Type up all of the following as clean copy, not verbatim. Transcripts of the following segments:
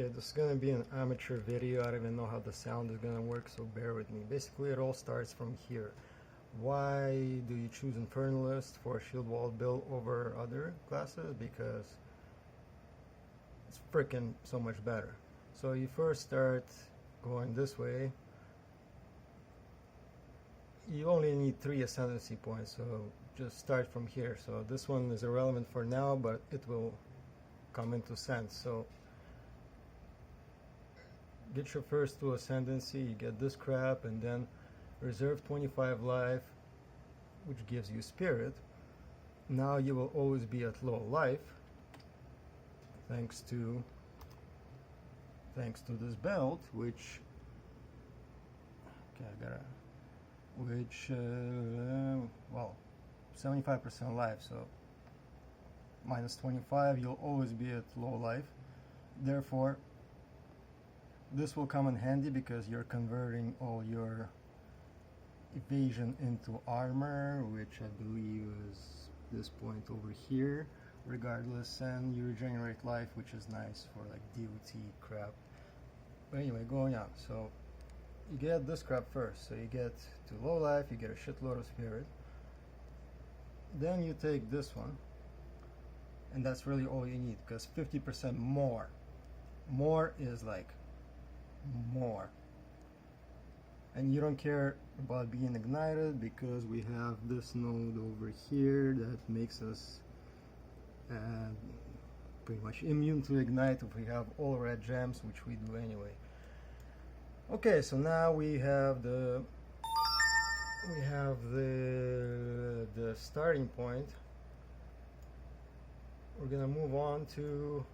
Okay, this is going to be an amateur video. I don't even know how the sound is going to work, so bear with me. Basically, it all starts from here. Why do you choose Infernalist for a shield wall build over other classes? Because it's freaking so much better. So you first start going this way. You only need 3 ascendancy points, so just start from here. So this one is irrelevant for now, but it will come into sense. So get your first 2 ascendancy, you get this crap, and then reserve 25 life, which gives you spirit. Now you will always be at low life thanks to this belt, which well, 75% life, so minus 25, you'll always be at low life. Therefore, this will come in handy because you're converting all your evasion into armor, which I believe is this point over here, regardless, and you regenerate life, which is nice for like DOT crap. But anyway, going on. So you get this crap first. So you get to low life, you get a shitload of spirit. Then you take this one, and that's really all you need, because 50% more. More is like more. And you don't care about being ignited because we have this node over here that makes us pretty much immune to ignite if we have all red gems, which we do anyway. Okay, so now we have the starting point. We're gonna move on to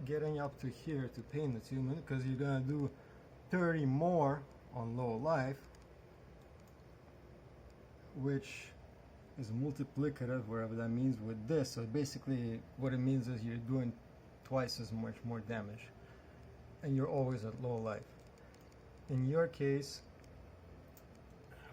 getting up to here to pain attunement, because you're gonna do 30 more on low life, which is multiplicative, whatever that means, with this. So basically what it means is you're doing twice as much more damage, and you're always at low life. In your case,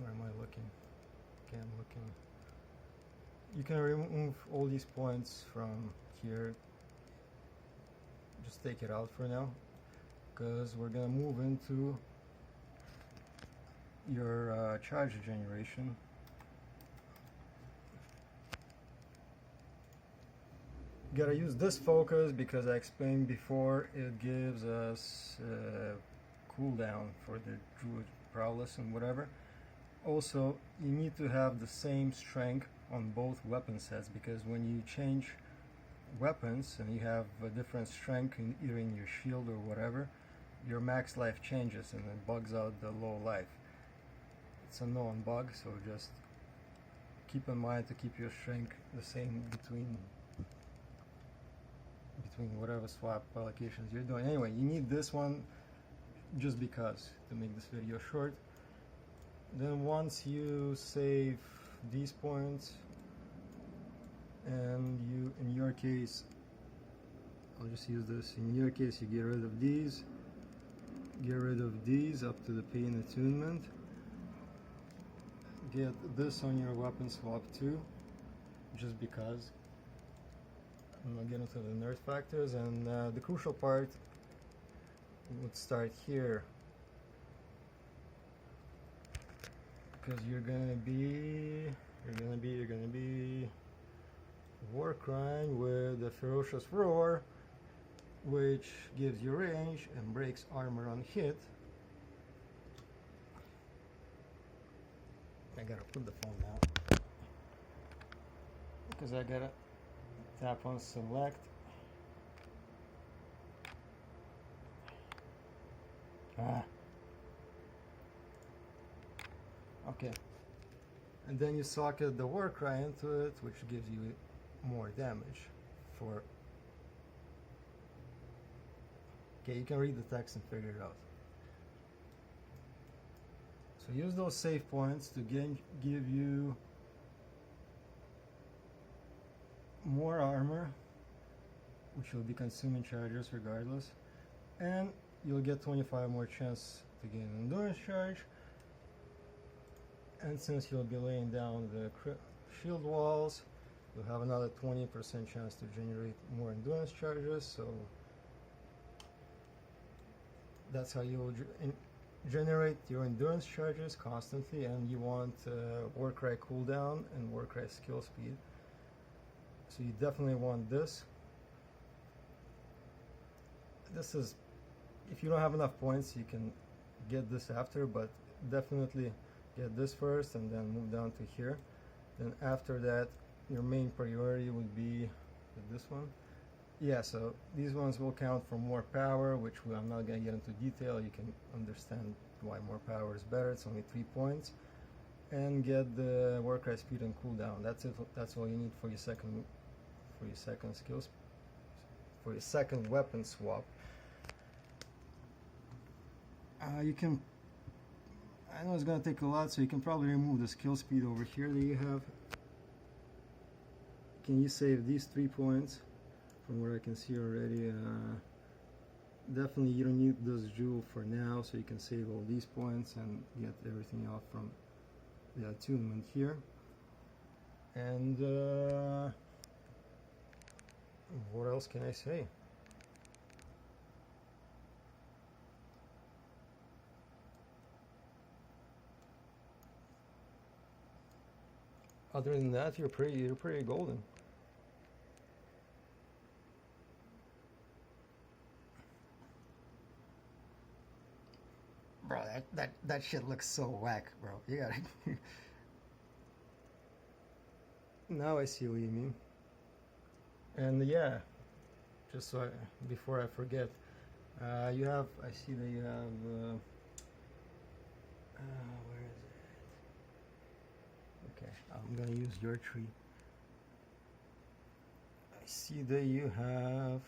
where am I looking? Okay, I'm looking. You can remove all these points from here. Just take it out for now, because we're gonna move into your charge generation. You gotta use this focus because I explained before it gives us cooldown for the Druid Prowess and whatever. Also, you need to have the same strength on both weapon sets, because when you change weapons and you have a different strength in either in your shield or whatever, your max life changes and it bugs out the low life. It's a known bug, so just keep in mind to keep your strength the same between whatever swap allocations you're doing. Anyway, you need this one just because, to make this video short. Then once you save these points, and you, in your case, I'll just use this, in your case you get rid of these up to the pain attunement, get this on your weapon swap too, just because. I'm gonna get into the nerf factors, and the crucial part would start here, because you're gonna be war crying with the ferocious roar, which gives you range and breaks armor on hit. I gotta put the phone down because I gotta tap on select. Okay, and then you socket the war cry into it, which gives you more damage for. Okay, you can read the text and figure it out. So use those save points to give you more armor, which will be consuming charges regardless, and you'll get 25 more chance to gain endurance charge. And since you'll be laying down the shield walls, you'll have another 20% chance to generate more endurance charges. So That's how you will generate your endurance charges constantly, and you want Warcry cooldown and Warcry skill speed. So you definitely want this. This is, if you don't have enough points, you can get this after, but definitely get this first and then move down to here. Then after that, your main priority would be this one. Yeah, so these ones will count for more power, which I'm not going to get into detail. You can understand why more power is better. It's only 3 points. And get the Warcry speed and cooldown. That's it. That's all you need for your second skills, for your second weapon swap. You can, I know it's going to take a lot, so you can probably remove the skill speed over here that you have. Can you save these 3 points from what I can see already? Definitely you don't need this jewel for now, so you can save all these points and get everything off from the attunement here. And what else can I say? Other than that, you're pretty golden. Bro, that shit looks so whack, bro. You gotta. Now I see what you mean. And yeah, just so before I forget, you have. I see that you have. Where is it? Okay, I'm gonna use your tree. I see that you have.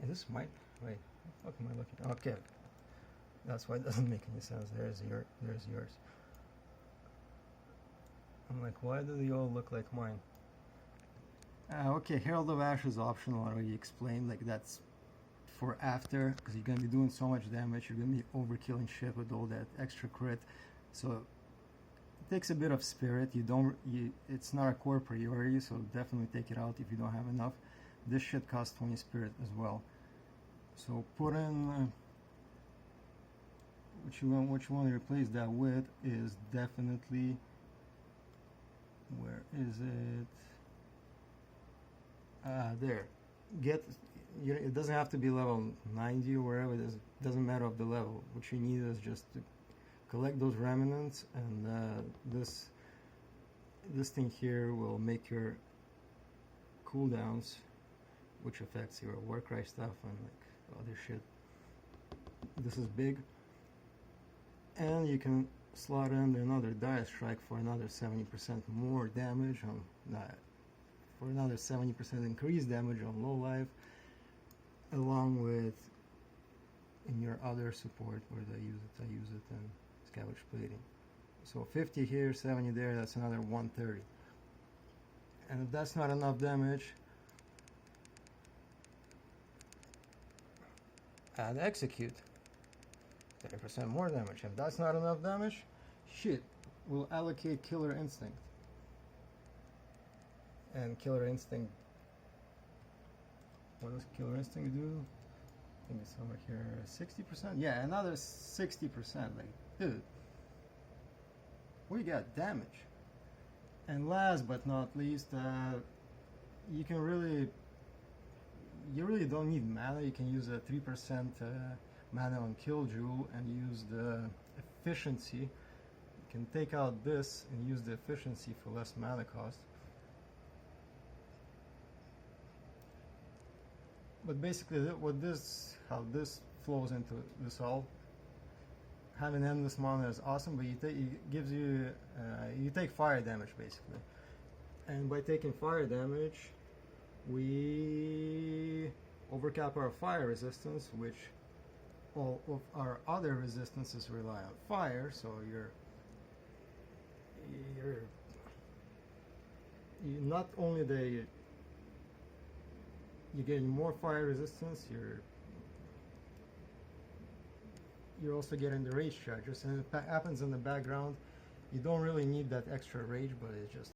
Is this mine? Wait, what am I looking? Okay, that's why it doesn't make any sense. There's yours. I'm like, why do they all look like mine? Okay, Herald of Ash is optional. I already explained. Like that's for after, because you're gonna be doing so much damage. You're gonna be overkilling shit with all that extra crit. So it takes a bit of spirit. It's not a core priority, so definitely take it out if you don't have enough. This shit costs 20 spirit as well. So put in what you want to replace that with is definitely, where is it? There. It doesn't have to be level 90 or wherever it is. It doesn't matter of the level. What you need is just to collect those remnants, and this thing here will make your cooldowns, which affects your Warcry stuff and like other shit. This is big, and you can slot in another Dire Strike for another 70% more damage on that, for another 70% increased damage on low life, along with in your other support where I use it in Scavenge Plating. So 50 here, 70 there, that's another 130. And if that's not enough damage, add Execute. 30% more damage. If that's not enough damage, shit, we'll allocate Killer Instinct. And Killer Instinct, what does Killer Instinct do? I think it's somewhere here, 60%? Yeah, another 60%. Like, dude, we got damage. And last but not least, you really don't need mana. You can use a 3% mana on Kill Jewel and use the efficiency. You can take out this and use the efficiency for less mana cost. But basically, how this flows into this all. Having endless mana is awesome, but it gives you you take fire damage basically, and by taking fire damage, we overcap our fire resistance, which all of our other resistances rely on fire. So you're not only you're getting more fire resistance, you're also getting the rage charges, and it happens in the background. You don't really need that extra rage, but it's just